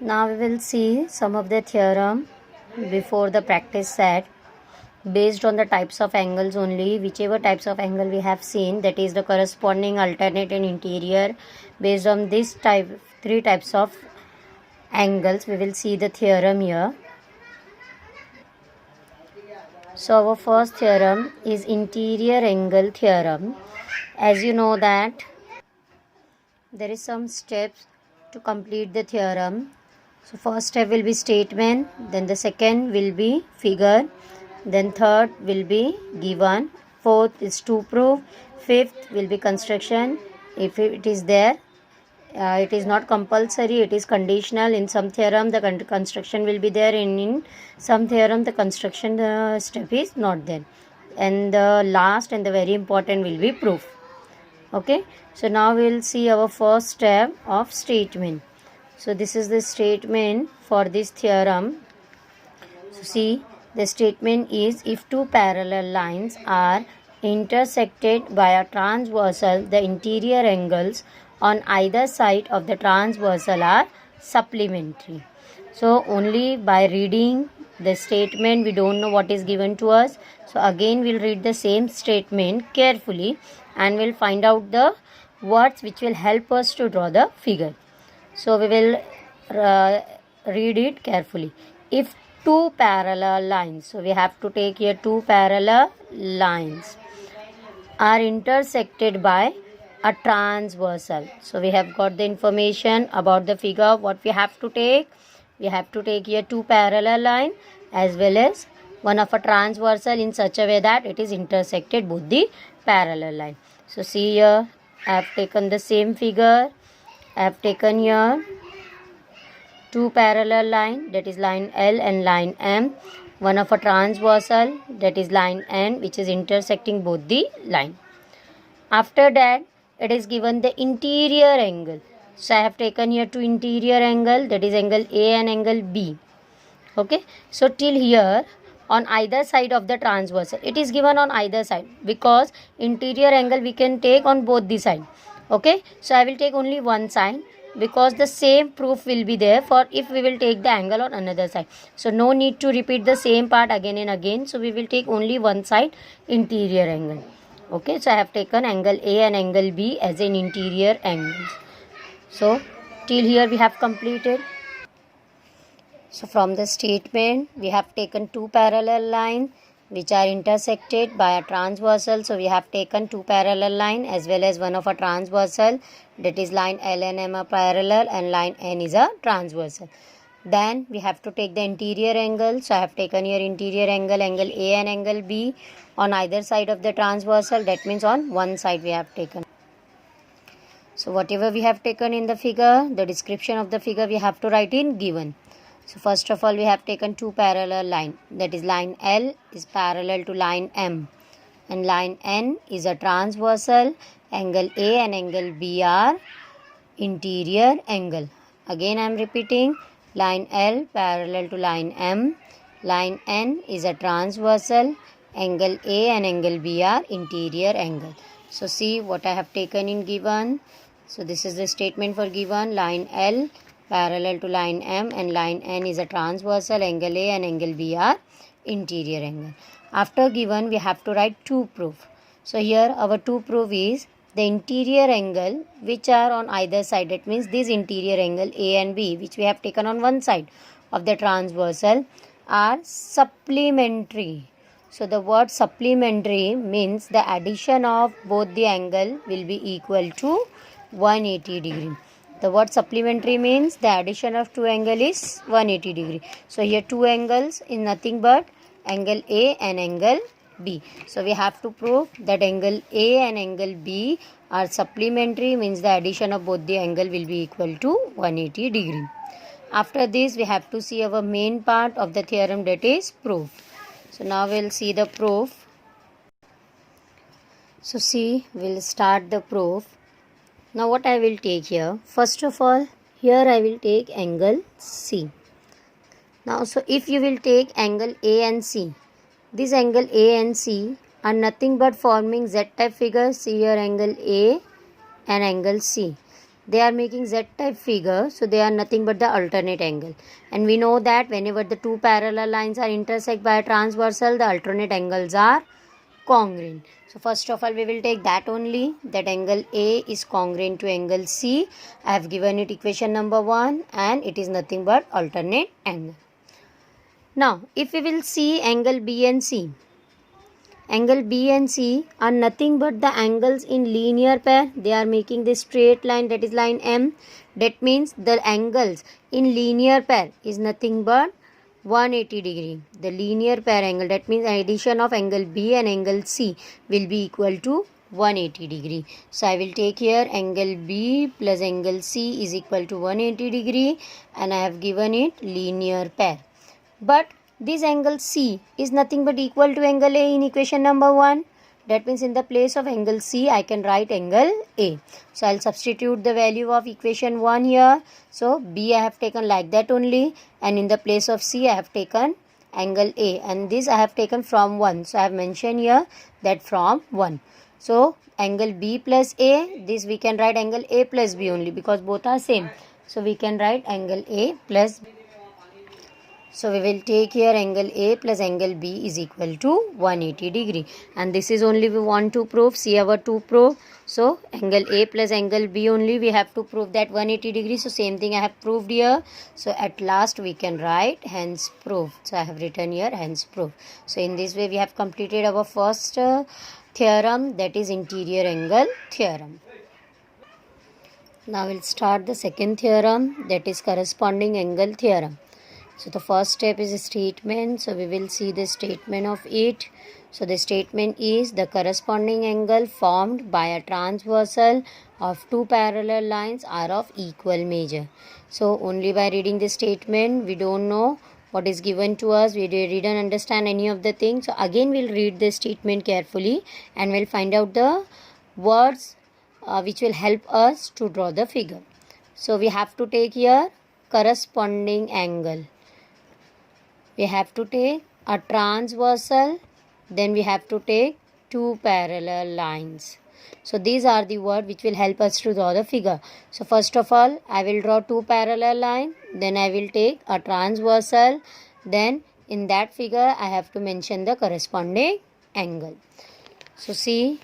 Now we will see some of the theorem before the practice set based on the types of angles only. Whichever types of angle we have seen, that is the corresponding alternate and interior. Based on this type, three types of angles, we will see the theorem here. So our first theorem is interior angle theorem. As you know that there is some steps to complete the theorem. So first step will be statement, then the second will be figure, then third will be given, fourth is to prove, fifth will be construction. If it is there, it is not compulsory, it is conditional. In some theorem the construction will be there, and in some theorem the construction step is not there. And the last and the very important will be proof. Okay, so now we will see our first step of statement. So this is the statement for this theorem. So see, the statement is if two parallel lines are intersected by a transversal, the interior angles on either side of the transversal are supplementary. So only by reading the statement we don't know what is given to us. So again we'll read the same statement carefully and we'll find out the words which will help us to draw the figure. So we will read it carefully. If two parallel lines, so we have to take here two parallel lines, are intersected by a transversal. So we have got the information about the figure. What we have to take? We have to take here two parallel line as well as one of a transversal in such a way that it is intersected both the parallel line. So see here, I have taken the same figure. I have taken here two parallel line, that is line L and line M, one of a transversal, that is line N, which is intersecting both the line. After that, it is given the interior angle. So I have taken here two interior angle, that is angle A and angle B. Okay, so till here on either side of the transversal, it is given on either side because interior angle we can take on both the side. Okay, so I will take only one side because the same proof will be there for if we will take the angle on another side. So no need to repeat the same part again and again. So we will take only one side interior angle. Okay, so I have taken angle A and angle B as an interior angles. So till here we have completed. So from the statement we have taken two parallel lines which are intersected by a transversal. So we have taken two parallel line as well as one of a transversal, that is line L and M are parallel and line N is a transversal. Then we have to take the interior angle. So I have taken here interior angle, angle A and angle B on either side of the transversal. That means on one side we have taken. So whatever we have taken in the figure, the description of the figure we have to write in given. So first of all we have taken two parallel line, that is line L is parallel to line M and line N is a transversal. Angle A and angle B are interior angle. Again I am repeating, line L parallel to line M, line N is a transversal. Angle A and angle B are interior angle. So see what I have taken in given. So this is the statement for given, line L parallel to line M and line N is a transversal. Angle A and angle B are interior angle. After given we have to write two proof. So here our two proof is the interior angle which are on either side, that means this interior angle A and B which we have taken on one side of the transversal are supplementary. So the word supplementary means the addition of both the angle will be equal to 180 degree. The word supplementary means the addition of two angle is 180 degree. So here two angles is nothing but angle A and angle B. So we have to prove that angle A and angle B are supplementary, means the addition of both the angle will be equal to 180 degree. After this we have to see our main part of the theorem, that is proof. So now we will see the proof. So see, we will start the proof. Now what I will take here, first of all here I will take angle C. Now so if you will take angle A and C, this angle A and C are nothing but forming Z type figure. See here angle A and angle C. they are making Z type figure, so they are nothing but the alternate angle. And we know that whenever the two parallel lines are intersect by a transversal, the alternate angles are congruent. So first of all, we will take that only, that angle A is congruent to angle C. I have given it equation number 1, and it is nothing but alternate angle. Now, if we will see angle B and C, angle B and C are nothing but the angles in linear pair. They are making this straight line, that is line M. That means the angles in linear pair is nothing but 180 degree. The linear pair angle, that means addition of angle B and angle C will be equal to 180 degree. So I will take here angle B plus angle C is equal to 180 degree, and I have given it linear pair. But this angle C is nothing but equal to angle A in equation number 1. That means in the place of angle C, I can write angle A. So I'll substitute the value of equation 1 here. So B I have taken like that only, and in the place of C I have taken angle A, and this I have taken from 1. So I have mentioned here that from 1. So angle B plus A, this we can write angle A plus B only, because both are same. So we can write angle A plus B. So we will take here angle A plus angle B is equal to 180 degree, and this is only we want to prove. See our to prove. So angle A plus angle B only we have to prove that 180 degree. So same thing I have proved here. So at last we can write hence proof. So I have written here hence proof. So in this way we have completed our first theorem, that is interior angle theorem. Now we'll start the second theorem, that is corresponding angle theorem. So the first step is a statement. So we will see the statement of it. So the statement is the corresponding angle formed by a transversal of two parallel lines are of equal measure. So only by reading the statement, we don't know what is given to us. We didn't understand any of the things. So again we'll read the statement carefully, and we'll find out the words which will help us to draw the figure. So we have to take here corresponding angle. We have to take a transversal, then we have to take two parallel lines. So these are the words which will help us to draw the figure. So first of all, I will draw two parallel lines, then I will take a transversal, then in that figure I have to mention the corresponding angle. So see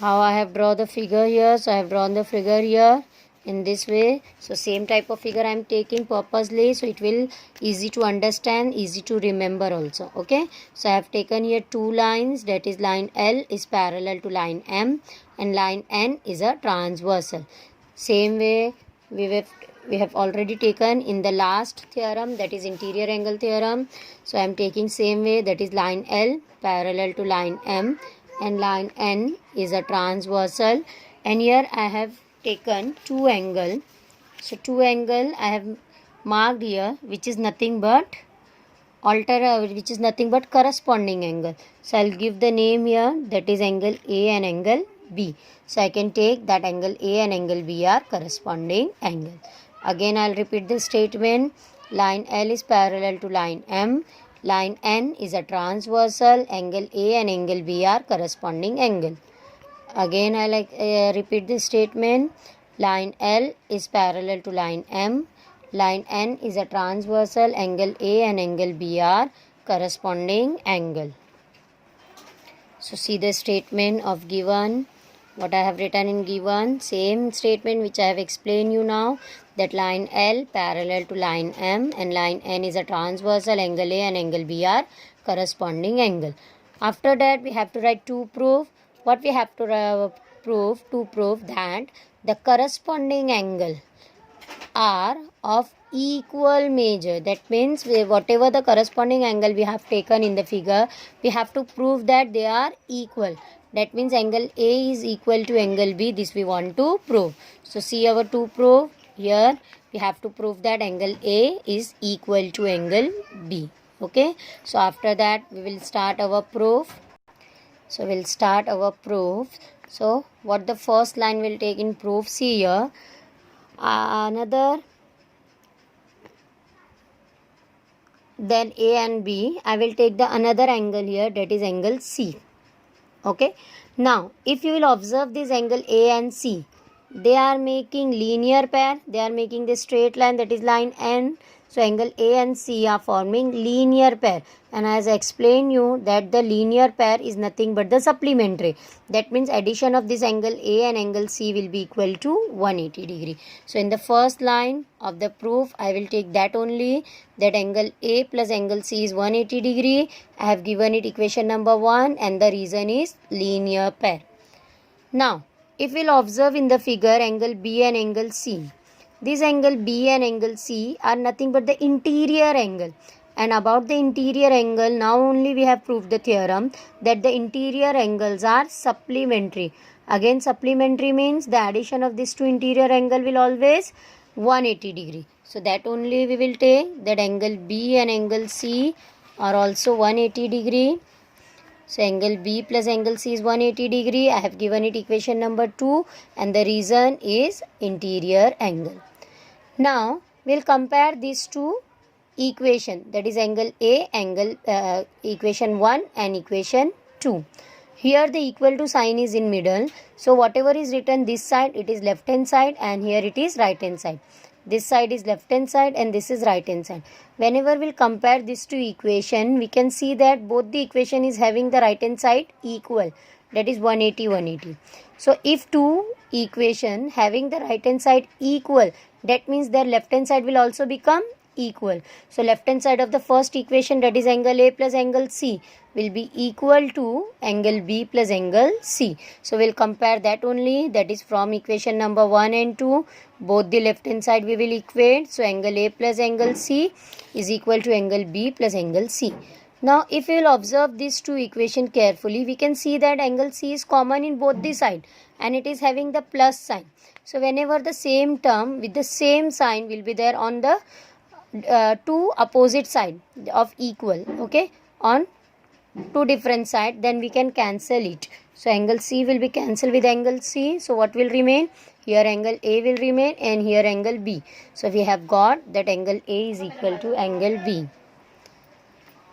how I have drawn the figure here. So I have drawn the figure here in this way. So same type of figure I am taking purposely, so it will easy to understand, easy to remember also. Okay, so I have taken here two lines, that is line L is parallel to line M, and line N is a transversal. Same way we have already taken in the last theorem, that is interior angle theorem. So I am taking same way, that is line L parallel to line M, and line N is a transversal, and here I have taken two angle. So two angle I have marked here, which is nothing but which is nothing but corresponding angle. So I'll give the name here, that is angle A and angle B. So I can take that angle A and angle B are corresponding angle. Again I'll repeat the statement. Line L is parallel to line M. Line N is a transversal. Angle A and angle B are corresponding angle. Again I repeat this statement. Line L is parallel to line M. Line N is a transversal. Angle A and angle B are corresponding angle. So see the statement of given, what I have written in given, same statement which I have explained you now, that line L parallel to line M and line N is a transversal. Angle A and angle B are corresponding angle. After that we have to write to prove. What we have to prove? To prove that the corresponding angle are of equal measure. That means whatever the corresponding angle we have taken in the figure, we have to prove that they are equal. That means angle A is equal to angle B. This we want to prove. So see our to prove. Here we have to prove that angle A is equal to angle B. Okay. So after that we will start our proof. So we'll start our proof. So what the first line will take in proof? See here, another, then A and B. I will take the another angle here, that is angle C. Okay. Now if you will observe this angle A and C, they are making linear pair, they are making the straight line, that is line N. So angle A and C are forming linear pair, and as I explained you that the linear pair is nothing but the supplementary. That means addition of this angle A and angle C will be equal to 180 degree. So in the first line of the proof I will take that only, that angle A plus angle C is 180 degree. I have given it equation number 1 and the reason is linear pair. Now if we'll observe in the figure angle B and angle C, this angle B and angle C are nothing but the interior angle, and about the interior angle now only we have proved the theorem that the interior angles are supplementary. Again supplementary means the addition of these two interior angle will always 180 degree. So that only we will take, that angle B and angle C are also 180 degree. So angle B plus angle C is 180 degree. I have given it equation number 2 and the reason is interior angle. Now we'll compare these two equation, that is angle A, equation 1 and equation 2. Here the equal to sign is in middle. So whatever is written this side it is left hand side and here it is right hand side. This side is left hand side and this is right hand side. Whenever we'll compare these two equation, we can see that both the equation is having the right hand side equal, that is 180 180. So if two equation having the right hand side equal, that means their left hand side will also become equal. So left hand side of the first equation, that is angle A plus angle C, will be equal to angle B plus angle C. So we'll compare that only, that is from equation number 1 and 2. Both the left hand side we will equate. So angle A plus angle C is equal to angle B plus angle C. Now if we will observe these two equation carefully, we can see that angle C is common in both the side and it is having the plus sign. So whenever the same term with the same sign will be there on the two opposite side of equal, okay, on two different side, then we can cancel it. So angle C will be cancelled with angle C. So what will remain? Here angle A will remain and here angle B. So we have got that angle A is equal to angle B.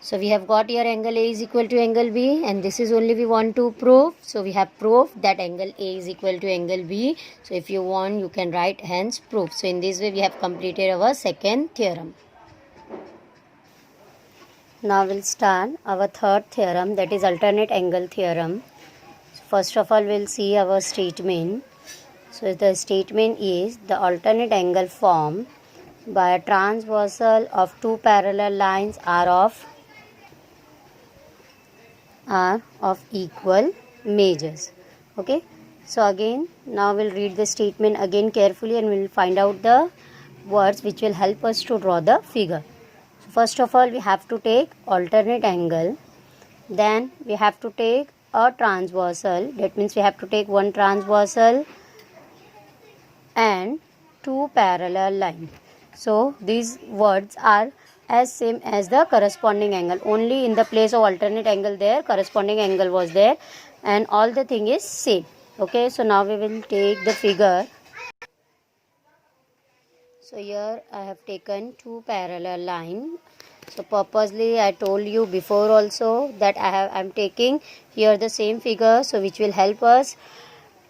So we have got here angle A is equal to angle B and this is only we want to prove. So we have proved that angle A is equal to angle B. So if you want you can write hence proof. So in this way we have completed our second theorem. Now we'll start our third theorem, that is alternate angle theorem. So first of all we'll see our statement. So the statement is the alternate angle formed by a transversal of two parallel lines are of equal measures. Okay, so again now we'll read the statement again carefully and we'll find out the words which will help us to draw the figure. So first of all we have to take alternate angle, then we have to take a transversal, that means we have to take one transversal and two parallel lines. So these words are as same as the corresponding angle, only in the place of alternate angle there corresponding angle was there and all the thing is same. Okay, so now we will take the figure. So here I have taken two parallel line. So purposely I told you before also that I'm taking here the same figure, so which will help us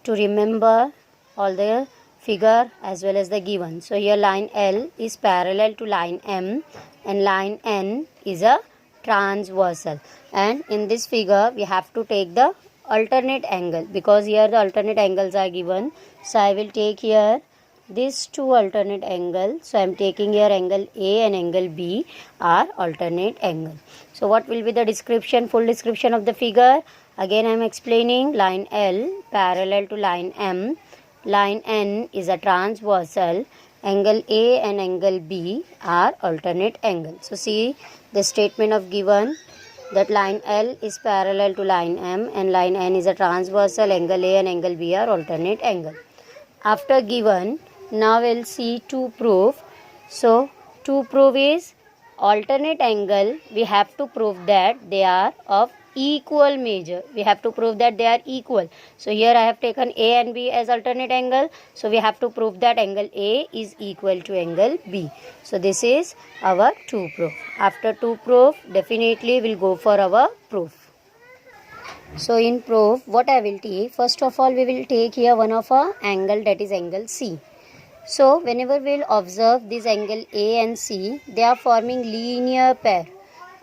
to remember all the figure as well as the given. So here line L is parallel to line M and line N is a transversal, and in this figure we have to take the alternate angle because here the alternate angles are given. So I will take here these two alternate angles. So I am taking here angle A and angle B are alternate angle. So what will be the description, full description of the figure? Again I am explaining. Line L parallel to line M, line N is a transversal, angle A and angle B are alternate angle. So see the statement of given that line L is parallel to line M and line N is a transversal, angle A and angle B are alternate angle. After given, now we'll see to prove. So to prove is alternate angle, we have to prove that they are of equal measure. We have to prove that they are equal. So here I have taken A and B as alternate angle. So we have to prove that angle A is equal to angle B. So this is our to proof. After to proof, definitely we'll go for our proof. So in proof, what I will take, first of all we will take here one of our angle, that is angle C. So whenever we will observe this angle A and C, they are forming linear pair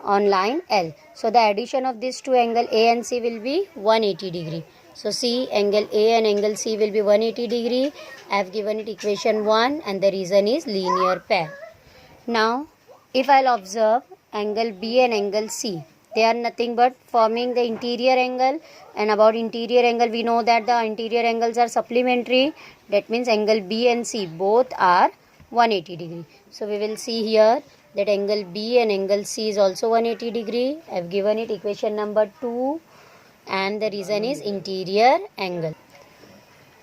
on line L. So the addition of these two angle A and C will be 180 degree. So see, angle A and angle C will be 180 degree. I have given it equation 1 and the reason is linear pair. Now if I will observe angle B and angle C, they are nothing but forming the interior angle, and about interior angle we know that the interior angles are supplementary. That means angle B and C both are 180 degree. So we will see here that angle B and angle C is also 180 degree. I have given it equation number 2 and the reason is interior angle.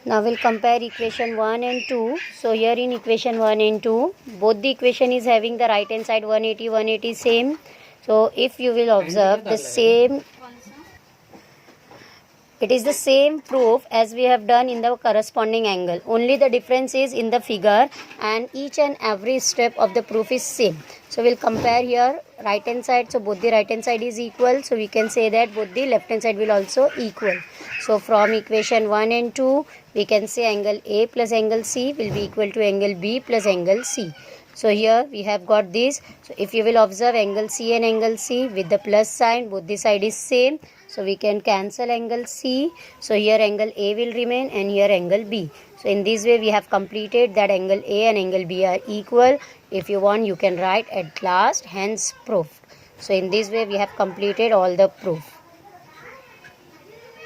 Now we'll compare equation 1 and 2. So here in equation 1 and 2, both the equation is having the right hand side 180, 180 same. So if you will observe the same, it is the same proof as we have done in the corresponding angle. Only the difference is in the figure, and each and every step of the proof is same. So we'll compare here right hand side. So both the right hand side is equal. So we can say that both the left hand side will also equal. So from equation 1 and 2, we can say angle A plus angle C will be equal to angle B plus angle C. So here we have got this. So if you will observe angle C and angle C with the plus sign, both the side is same. So we can cancel angle C. So here angle A will remain and here angle B. So in this way we have completed that angle A and angle B are equal. If you want, you can write at last, hence proof. So in this way we have completed all the proof.